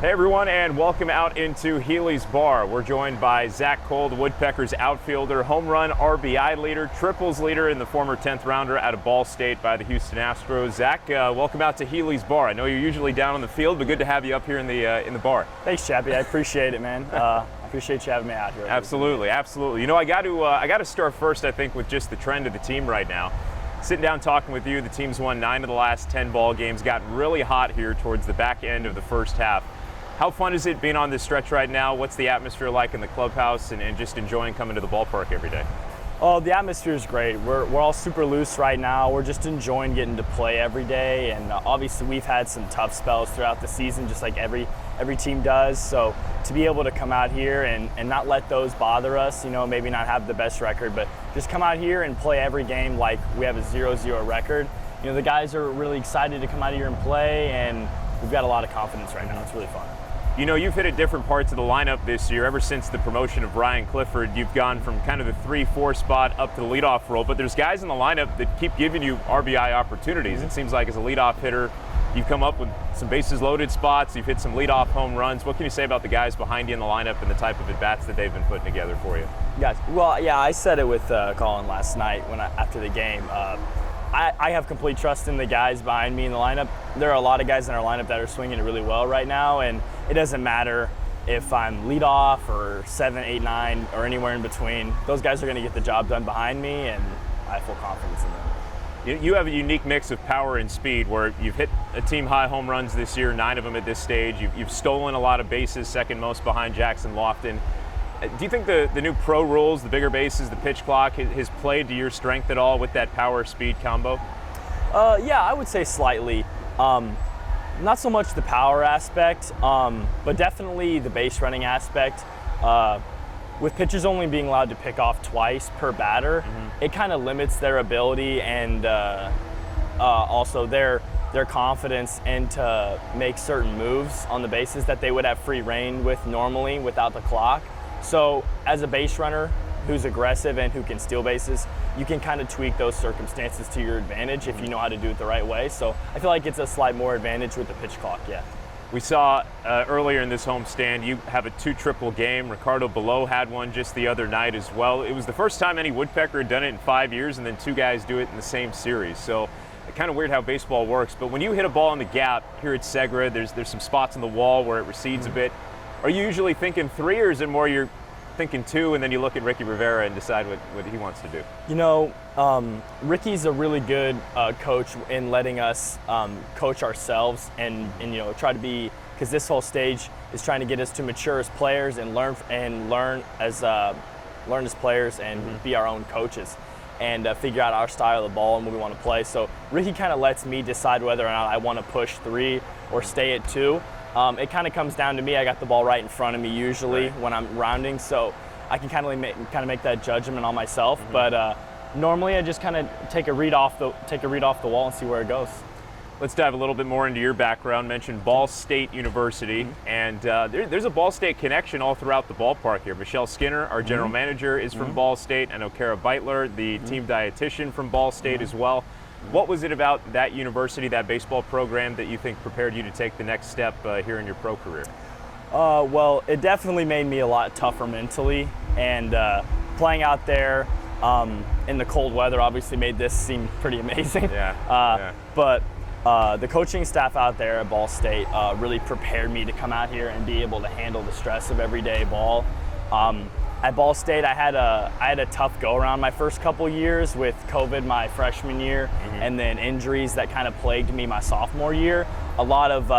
Hey everyone, and welcome out into Healy's Bar. We're joined by Zach Cole, the Woodpeckers outfielder, home run RBI leader, triples leader, and the former 10th rounder out of Ball State by the Houston Astros. Zach, welcome out to Healy's Bar. I know you're usually down on the field, but good to have you up here in the bar. Thanks, Chappie. I appreciate it, man. I appreciate you having me out here. Absolutely, absolutely. You know, I got to start first, I think, with just the trend of the team right now. Sitting down talking with you, the team's won 9 of the last 10 ball games, got really hot here towards the back end of the first half. How fun is it being on this stretch right now? What's the atmosphere like in the clubhouse and just enjoying coming to the ballpark every day? Oh, the atmosphere is great. We're all super loose right now. We're just enjoying getting to play every day, and obviously we've had some tough spells throughout the season, just like every team does. So to be able to come out here and not let those bother us, you know, maybe not have the best record, but just come out here and play every game like we have a 0-0 record. You know, the guys are really excited to come out here and play, and we've got a lot of confidence right now. It's really fun. You know, you've hit at different parts of the lineup this year. Ever since the promotion of Ryan Clifford, you've gone from kind of the 3-4 spot up to the leadoff role, but there's guys in the lineup that keep giving you RBI opportunities. It seems like as a leadoff hitter, you've come up with some bases loaded spots, you've hit some leadoff home runs. What can you say about the guys behind you in the lineup and the type of at-bats that they've been putting together for you? Yes, well, yeah, I said it with Colin last night after the game. I have complete trust in the guys behind me in the lineup. There are a lot of guys in our lineup that are swinging it really well right now, and it doesn't matter if I'm leadoff or 7, 8, 9, or anywhere in between. Those guys are going to get the job done behind me, and I have full confidence in them. You have a unique mix of power and speed where you've hit a team-high home runs this year, 9 of them at this stage. You've stolen a lot of bases, second most behind Jackson Lofton. Do you think the new pro rules, the bigger bases, the pitch clock, has played to your strength at all with that power-speed combo? Yeah, I would say slightly. Not so much the power aspect, but definitely the base running aspect. With pitchers only being allowed to pick off twice per batter, it kind of limits their ability and also their confidence and to make certain moves on the bases that they would have free reign with normally without the clock. So as a base runner who's aggressive and who can steal bases, you can kind of tweak those circumstances to your advantage if you know how to do it the right way. So I feel like it's a slight more advantage with the pitch clock, yeah. We saw earlier in this homestand you have a 2-triple game. Ricardo Below had one just the other night as well. It was the first time any Woodpecker had done it in 5 years, and then 2 guys do it in the same series. So kind of weird how baseball works. But when you hit a ball in the gap here at Segra, there's some spots on the wall where it recedes a bit. Are you usually thinking 3, or is it more you're thinking 2 and then you look at Ricky Rivera and decide what he wants to do? You know, Ricky's a really good coach in letting us coach ourselves and you know, try to be, because this whole stage is trying to get us to mature as players and learn as players and be our own coaches and figure out our style of the ball and what we want to play. So Ricky kind of lets me decide whether or not I want to push 3 or stay at 2. It kind of comes down to me. I got the ball right in front of me usually when I'm rounding, so I can kind of make that judgment on myself. But normally I just kind of take a read off the wall and see where it goes. Let's dive a little bit more into your background. Mentioned Ball State University, and there's a Ball State connection all throughout the ballpark here. Michelle Skinner, our general manager, is from Ball State. I know Kara Beitler, the team dietitian, from Ball State as well. What was it about that university, that baseball program, that you think prepared you to take the next step here in your pro career? Well, it definitely made me a lot tougher mentally, and playing out there in the cold weather obviously made this seem pretty amazing. But the coaching staff out there at Ball State really prepared me to come out here and be able to handle the stress of everyday ball. At Ball State, I had a tough go around my first couple years with COVID my freshman year, and then injuries that kind of plagued me my sophomore year. A lot of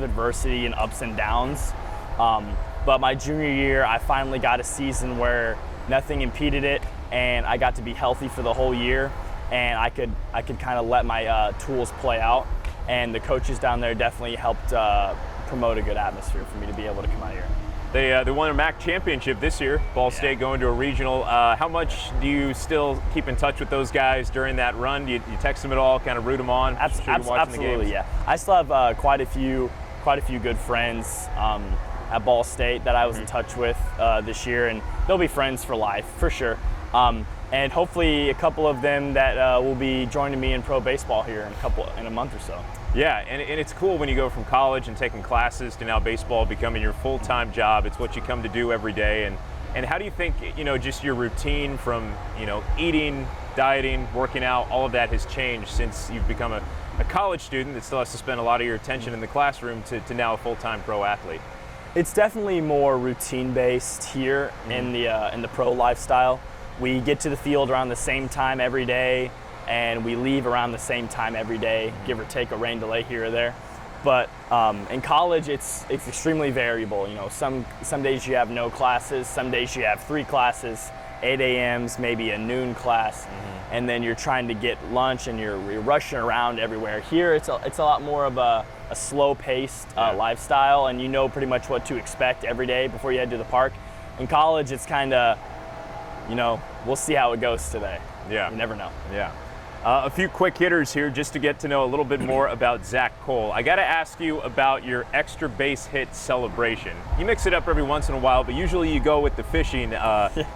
adversity and ups and downs. But my junior year, I finally got a season where nothing impeded it, and I got to be healthy for the whole year, and I could kind of let my tools play out. And the coaches down there definitely helped promote a good atmosphere for me to be able to come out here. They won a MAC championship this year, Ball State going to a regional. How much do you still keep in touch with those guys during that run? Do you text them at all, kind of root them on? Absolutely, yeah. I still have quite a few good friends at Ball State that I was in touch with this year, and they'll be friends for life, for sure. And hopefully a couple of them that will be joining me in pro baseball here in a month or so. Yeah, and it's cool when you go from college and taking classes to now baseball becoming your full-time job. It's what you come to do every day. And how do you think, just your routine from, eating, dieting, working out, all of that has changed since you've become a college student that still has to spend a lot of your attention in the classroom to now a full-time pro athlete? It's definitely more routine-based here in the pro lifestyle. We get to the field around the same time every day, and we leave around the same time every day, give or take a rain delay here or there. But in college, it's extremely variable. Some days you have no classes, some days you have 3 classes, 8 a.m.s, maybe a noon class, and then you're trying to get lunch and you're rushing around everywhere. Here, it's a lot more of a slow-paced lifestyle, and you know pretty much what to expect every day before you head to the park. In college, it's kind of, we'll see how it goes today. Yeah. You never know. Yeah. A few quick hitters here just to get to know a little bit more about Zach Cole. I got to ask you about your extra base hit celebration. You mix it up every once in a while, but usually you go with the fishing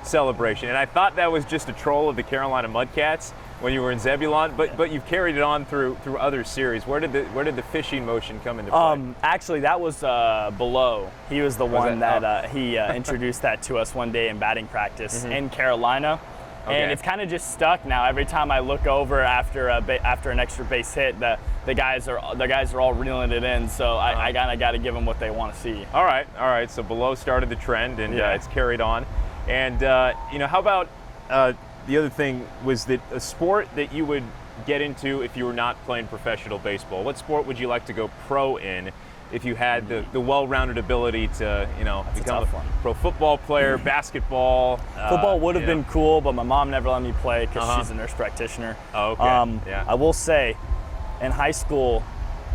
celebration. And I thought that was just a troll of the Carolina Mudcats when you were in Zebulon, but you've carried it on through other series. Where did the fishing motion come into play? Actually, that was Below. He was the one that he introduced that to us one day in batting practice in Carolina. Okay. And it's kind of just stuck now. Every time I look over after an extra base hit, the guys are all reeling it in. So I kind of got to give them what they want to see. All right. So Below started the trend, and it's carried on. And how about the other thing was that a sport that you would get into if you were not playing professional baseball. What sport would you like to go pro in if you had the well-rounded ability to, become a pro football player, basketball? Football would have been cool, but my mom never let me play because she's a nurse practitioner. Oh, okay. I will say, in high school,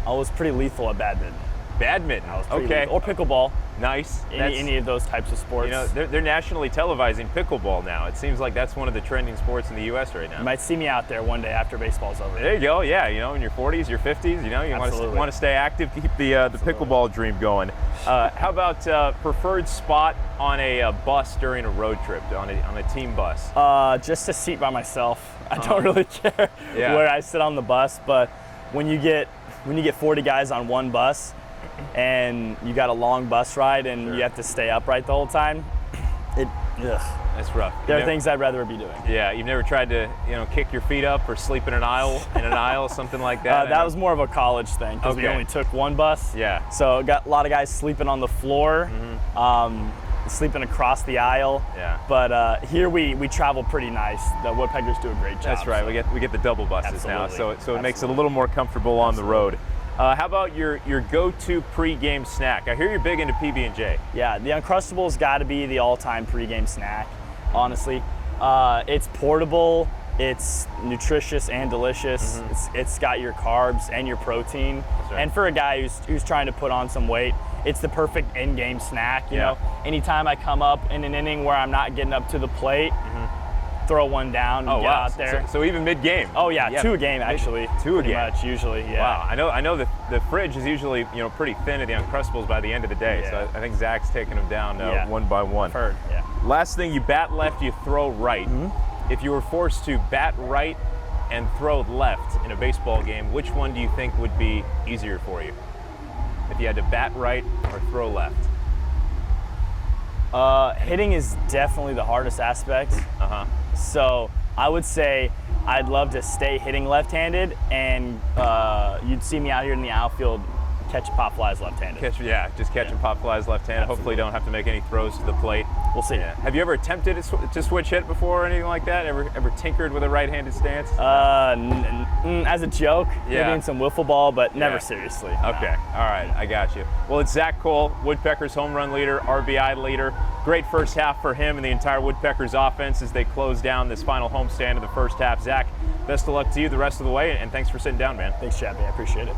I was pretty lethal at badminton. Badminton, I was pretty lethal. Or pickleball. Nice. Any of those types of sports. They're nationally televising pickleball now. It seems like that's one of the trending sports in the U.S. right now. You might see me out there one day after baseball's over. There you go. Yeah, in your 40s, your 50s, you want to stay active, keep the pickleball dream going. How about preferred spot on a bus during a road trip, on a team bus? Just a seat by myself. I don't really care where I sit on the bus, but when you get 40 guys on one bus, and you got a long bus ride and you have to stay upright the whole time, that's rough. There are things I'd rather be doing. Yeah, you've never tried to kick your feet up or sleep in an aisle, something like that? That was more of a college thing because we only took one bus. Yeah. So got a lot of guys sleeping on the floor, sleeping across the aisle. Yeah. But here we travel pretty nice. The Woodpeckers do a great job. That's right. So. We get the double buses now, so it makes it a little more comfortable on the road. How about your go-to pregame snack? I hear you're big into PB&J. Yeah, the Uncrustables got to be the all-time pregame snack, honestly. It's portable, it's nutritious and delicious. It's got your carbs and your protein. That's right. And for a guy who's trying to put on some weight, it's the perfect in-game snack. You know, anytime I come up in an inning where I'm not getting up to the plate, throw one down and get out there. So even mid-game? Oh yeah, 2 a game actually. 2 a game? Pretty much, usually, yeah. Wow, I know the fridge is usually pretty thin of the Uncrustables by the end of the day, so I think Zach's taking them down one by one. Heard, yeah. Last thing, you bat left, you throw right. If you were forced to bat right and throw left in a baseball game, which one do you think would be easier for you? If you had to bat right or throw left? Hitting is definitely the hardest aspect. So I would say I'd love to stay hitting left-handed, and you'd see me out here in the outfield catching pop flies left-handed. Just catching pop flies left-handed. Hopefully don't have to make any throws to the plate. We'll see. Yeah. Have you ever attempted to switch hit before or anything like that? Ever tinkered with a right-handed stance? As a joke, maybe in some wiffle ball, but never seriously. Okay, all right, I got you. Well, it's Zach Cole, Woodpeckers home run leader, RBI leader. Great first half for him and the entire Woodpeckers offense as they close down this final homestand of the first half. Zach, best of luck to you the rest of the way, and thanks for sitting down, man. Thanks, Chappie. I appreciate it.